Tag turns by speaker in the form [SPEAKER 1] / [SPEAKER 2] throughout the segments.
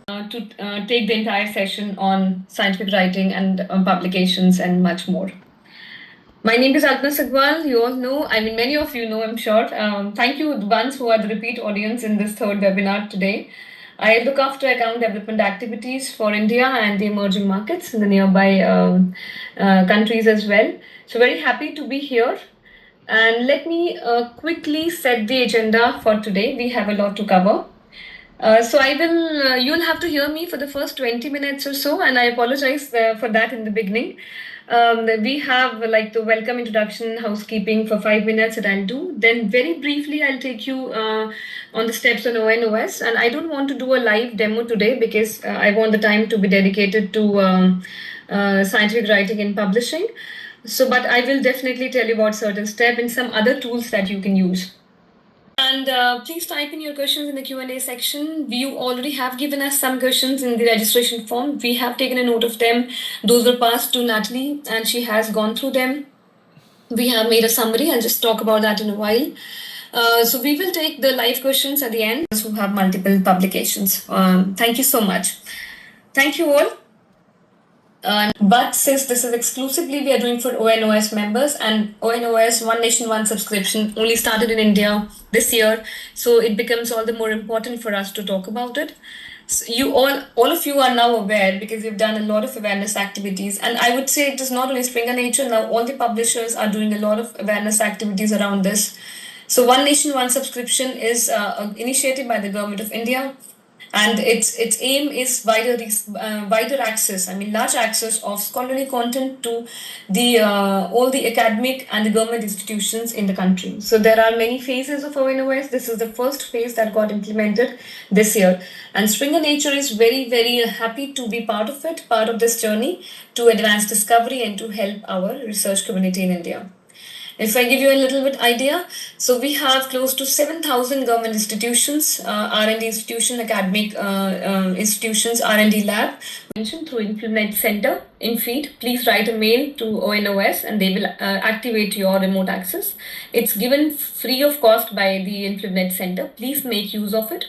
[SPEAKER 1] to take the entire session on scientific writing and publications and much more. My name is Alpna Sagwal. You all know, I mean, many of you know, I'm sure. Thank you, the ones who are the repeat audience in this third webinar today. I look after account development activities for India and the emerging markets in the nearby countries as well. So, very happy to be here. And let me quickly set the agenda for today. We have a lot to cover. So you'll have to hear me for the first 20 minutes or so, and I apologize for that in the beginning. We have like the welcome introduction, housekeeping for 5 minutes that I'll do. Then very briefly, I'll take you on the steps on ONOS. And I don't want to do a live demo today because I want the time to be dedicated to scientific writing and publishing. So, but I will definitely tell you about certain steps and some other tools that you can use. And please type in your questions in the Q&A section. You already have given us some questions in the registration form. We have taken a note of them. Those were passed to Natalie and she has gone through them. We have made a summary. I'll just talk about that in a while. So we will take the live questions at the end who have multiple publications. Thank you so much. Thank you all. But since this is exclusively we are doing for ONOS members, and ONOS One Nation One subscription only started in India this year, so it becomes all the more important for us to talk about it. So you all of you are now aware because we've done a lot of awareness activities, and I would say it is not only Springer Nature. Now all the publishers are doing a lot of awareness activities around this. So One Nation One subscription is initiated by the Government of India. And its aim is wider access. I mean, large access of scholarly content to the all the academic and the government institutions in the country. So there are many phases of ONOS. This is the first phase that got implemented this year, and Springer Nature is very happy to be part of it, part of this journey to advance discovery and to help our research community in India. If I give you a little bit idea, so we have close to 7,000 government institutions, R&D institution, academic institutions, R&D lab. Mentioned through InfluNet Center in feed. Please write a mail to ONOS and they will activate your remote access. It's given free of cost by the InfluNet Center. Please make use of it.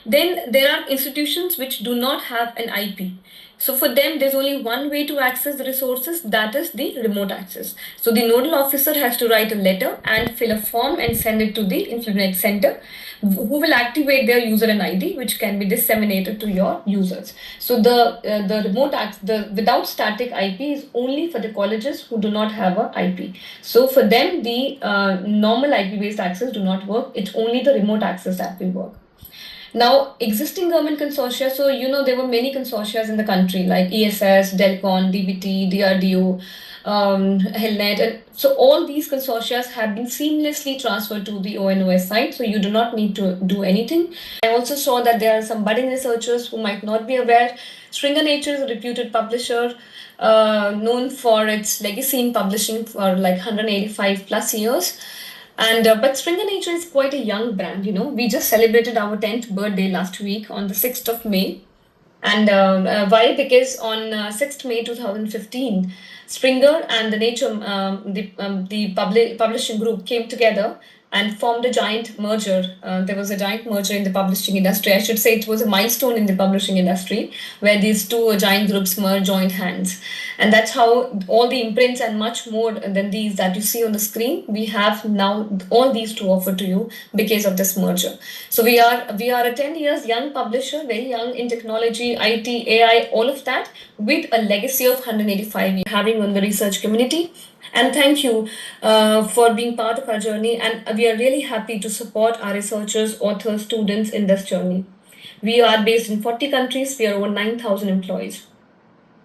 [SPEAKER 1] Then there are institutions which do not have an IP. So for them, there's only one way to access the resources, that is the remote access. So the nodal officer has to write a letter and fill a form and send it to the InfluNet Center, who will activate their user and ID, which can be disseminated to your users. So the remote access, the without static IP is only for the colleges who do not have a IP. So for them, the normal IP-based access do not work. It's only the remote access that will work. Now, existing government consortia, so there were many consortia in the country like ESS, DELCON, DBT, DRDO, HELNET, and so all these consortia have been seamlessly transferred to the ONOS site, so you do not need to do anything. I also saw that there are some budding researchers who might not be aware. Springer Nature is a reputed publisher known for its legacy in publishing for like 185 plus years. And but Springer Nature is quite a young brand. We just celebrated our 10th birthday last week on the 6th of May. And why? Because on 6th May 2015, Springer and the Nature, the publishing group came together and formed a giant merger. There was a giant merger in the publishing industry. I should say it was a milestone in the publishing industry where these two giant groups joined hands. And that's how all the imprints and much more than these that you see on the screen, we have now all these to offer to you because of this merger. So we are a 10 years young publisher, very young in technology, IT, AI, all of that, with a legacy of 185 years having on the research community. And thank you for being part of our journey. And we are really happy to support our researchers, authors, students in this journey. We are based in 40 countries. We are over 9,000 employees.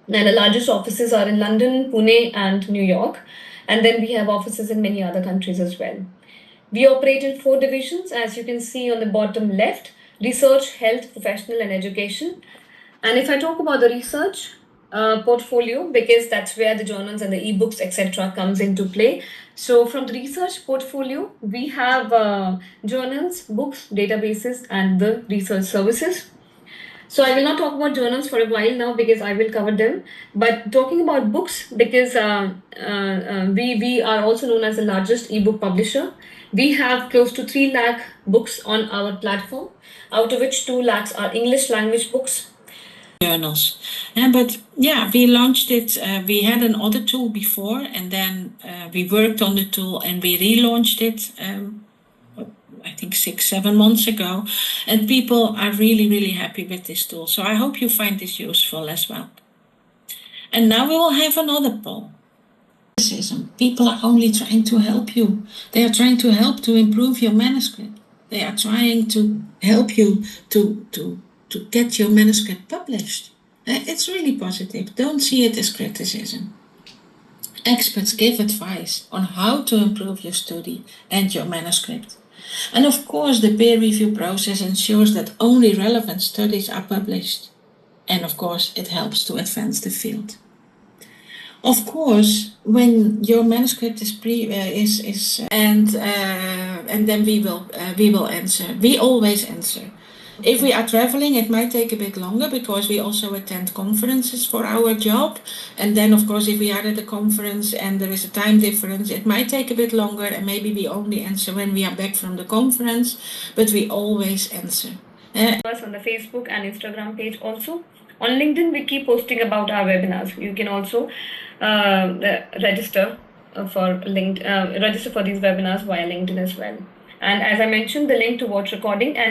[SPEAKER 1] And the largest offices are in London, Pune, and New York. And then we have offices in many other countries as well. We operate in 4 divisions, as you can see on the bottom left: research, health, professional, and education. And if I talk about the research portfolio, because that's where the journals and the ebooks, etc., comes into play. So from the research portfolio, we have journals, books, databases, and the research services. So I will not talk about journals for a while now because I will cover them. But talking about books, because we are also known as the largest ebook publisher. We have close to 3 lakh books on our platform, out of which 2 lakhs are English language books,
[SPEAKER 2] journals. But yeah, we launched it. We had another tool before, and then we worked on the tool and we relaunched it. I think 6-7 months ago, and people are really, really happy with this tool. So I hope you find this useful as well. And now we will have another poll. People are only trying to help you. They are trying to help to improve your manuscript. They are trying to help you to get your manuscript published. It's really positive. Don't see it as criticism. Experts give advice on how to improve your study and your manuscript. And of course, the peer review process ensures that only relevant studies are published. And of course, it helps to advance the field. Of course, when your manuscript is and then we will answer. We always answer. If we are traveling, it might take a bit longer because we also attend conferences for our job. And then, of course, if we are at a conference and there is a time difference, it might take a bit longer, and maybe we only answer when we are back from the conference, but we always answer.
[SPEAKER 1] Us on the Facebook and Instagram page also. On LinkedIn, we keep posting about our webinars. You can also register for these webinars via LinkedIn as well. And as I mentioned, the link to watch recording and